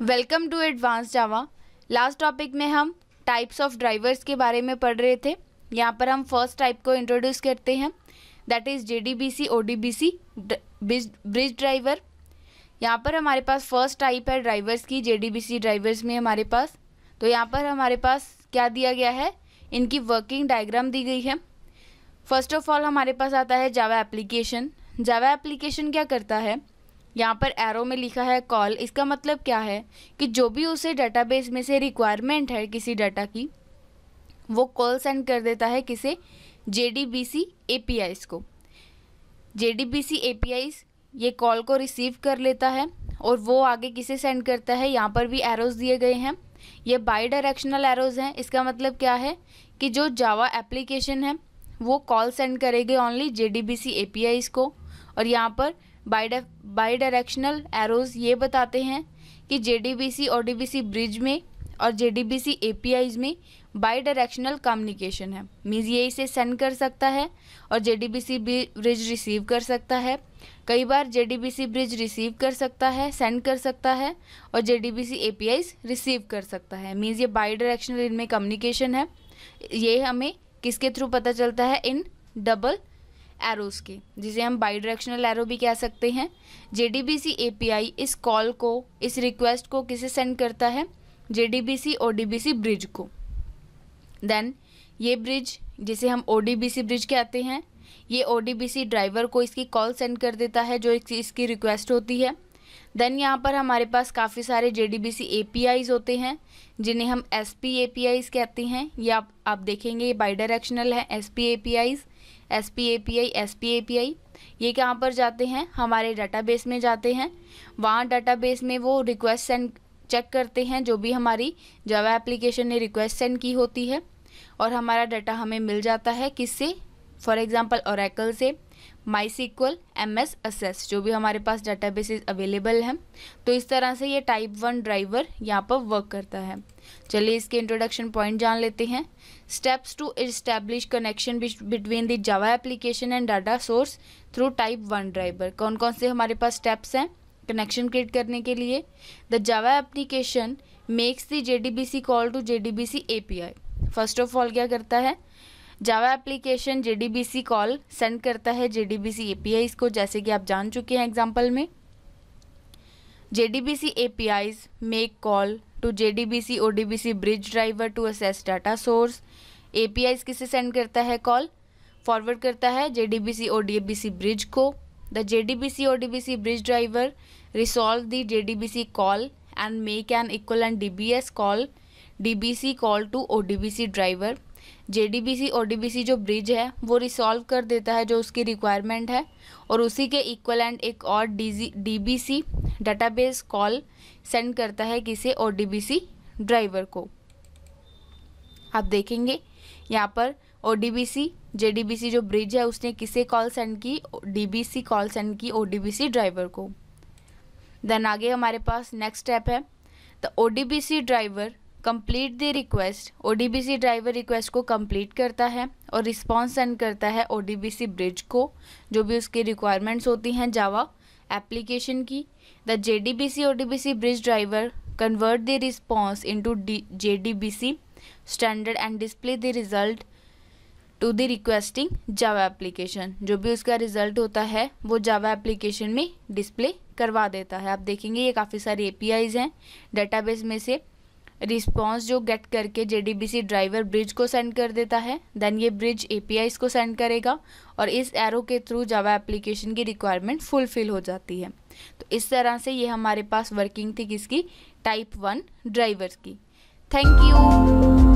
Welcome to advance Java. Last topic में हम types of drivers के बारे में पढ़ रहे थे। यहाँ पर हम फर्स्ट टाइप को इंट्रोड्यूस करते हैं, that is JDBC ODBC bridge driver. यहाँ पर हमारे पास फर्स्ट टाइप है ड्राइवर्स की, JDBC ड्राइवर्स में हमारे पास। तो यहाँ पर हमारे पास क्या दिया गया है, इनकी वर्किंग डायग्राम दी गई है। फर्स्ट ऑफ ऑल हमारे पास आता है जावा एप्लीकेशन। जावा एप्लीकेशन क्या करता है, यहाँ पर एरो में लिखा है कॉल। इसका मतलब क्या है कि जो भी उसे डेटाबेस में से रिक्वायरमेंट है किसी डाटा की, वो कॉल सेंड कर देता है किसे, JDBC APIs को। JDBC APIs ये कॉल को रिसीव कर लेता है और वो आगे किसे सेंड करता है। यहाँ पर भी एरोज दिए गए हैं, ये बाई डायरेक्शनल एरोज हैं। इसका मतलब क्या है कि जो जावा एप्लीकेशन है वो कॉल सेंड करेगी ओनली JDBC APIs को। और यहाँ पर बाई डायरेक्शनल एरोज ये बताते हैं कि JDBC ODBC ब्रिज में और JDBC APIs में बाई डायरेक्शनल कम्युनिकेशन है। मीन्स ये इसे सेंड कर सकता है और JDBC ब्रिज रिसीव कर सकता है। कई बार JDBC ब्रिज रिसीव कर सकता है, सेंड कर सकता है, और JDBC APIs रिसीव कर सकता है। मीन्स ये बाई डायरेक्शनल इनमें कम्युनिकेशन है। ये हमें किसके थ्रू पता चलता है, इन डबल एरोस के, जिसे हम बाई डायरेक्शनल एरो भी कह सकते हैं। JDBC API इस कॉल को, इस रिक्वेस्ट को किसे सेंड करता है, JDBC ODBC ब्रिज को। देन ये ब्रिज, जिसे हम ODBC ब्रिज कहते हैं, ये ODBC ड्राइवर को इसकी कॉल सेंड कर देता है जो इसकी रिक्वेस्ट होती है। देन यहाँ पर हमारे पास काफ़ी सारे JDBC APIs होते हैं जिन्हें हम SP APIs कहते हैं। ये आप देखेंगे ये बाई डायरेक्शनल है, SP APIs, SP API, SP API। ये कहाँ पर जाते हैं, हमारे डाटाबेस में जाते हैं। वहाँ डाटाबेस में वो रिक्वेस्ट सेंड चेक करते हैं जो भी हमारी जावा एप्लीकेशन ने रिक्वेस्ट सेंड की होती है, और हमारा डाटा हमें मिल जाता है किससे, फॉर एग्जांपल ओरेकल से, MySQL, MS Access, जो भी हमारे पास डाटाबेसेस अवेलेबल हैं। तो इस तरह से ये टाइप 1 ड्राइवर यहाँ पर वर्क करता है। चलिए इसके इंट्रोडक्शन पॉइंट जान लेते हैं। Steps to establish connection between the Java application and data source through type 1 driver. कौन कौन से हमारे पास स्टेप्स हैं कनेक्शन क्रिएट करने के लिए। The Java application makes the JDBC call to JDBC API। First of all क्या करता है, Java application JDBC call send करता है JDBC APIs को, जैसे कि आप जान चुके हैं एग्जाम्पल में। JDBC APIs make call to JDBC ODBC bridge driver to access data source. APIs किसे सेंड करता है, कॉल फॉरवर्ड करता है JDBC ODBC ब्रिज को। The JDBC ODBC bridge driver resolve the JDBC call and make an equivalent DBS call, DBC call to ODBC driver. JDBC ODBC जो bridge है वो resolve कर देता है जो उसकी रिक्वायरमेंट है, और उसी के इक्वलेंट एक और DBC डाटाबेस कॉल सेंड करता है किसे, ODBC ड्राइवर को। आप देखेंगे यहाँ पर ODBC JDBC जो ब्रिज है उसने किसे कॉल सेंड की, DBC कॉल सेंड की ODBC ड्राइवर को। देन आगे हमारे पास नेक्स्ट स्टेप है, the ODBC driver complete the request. ODBC driver request को कंप्लीट करता है और रिस्पॉन्स सेंड करता है ODBC ब्रिज को, जो भी उसकी रिक्वायरमेंट्स होती हैं जावा एप्लीकेशन की। The JDBC ODBC bridge driver convert the response into JDBC standard and display the result to the requesting Java application. जो भी उसका रिजल्ट होता है वो जावा एप्लीकेशन में डिस्प्ले करवा देता है। आप देखेंगे ये काफ़ी सारी APIs हैं डेटाबेस में से। रिस्पॉन्स जो गेट करके JDBC ड्राइवर ब्रिज को सेंड कर देता है, देन ये ब्रिज APIs को सेंड करेगा, और इस एरो के थ्रू जावा एप्लीकेशन की रिक्वायरमेंट फुलफिल हो जाती है। तो इस तरह से ये हमारे पास वर्किंग थी किसकी, टाइप 1 ड्राइवर्स की। Thank you.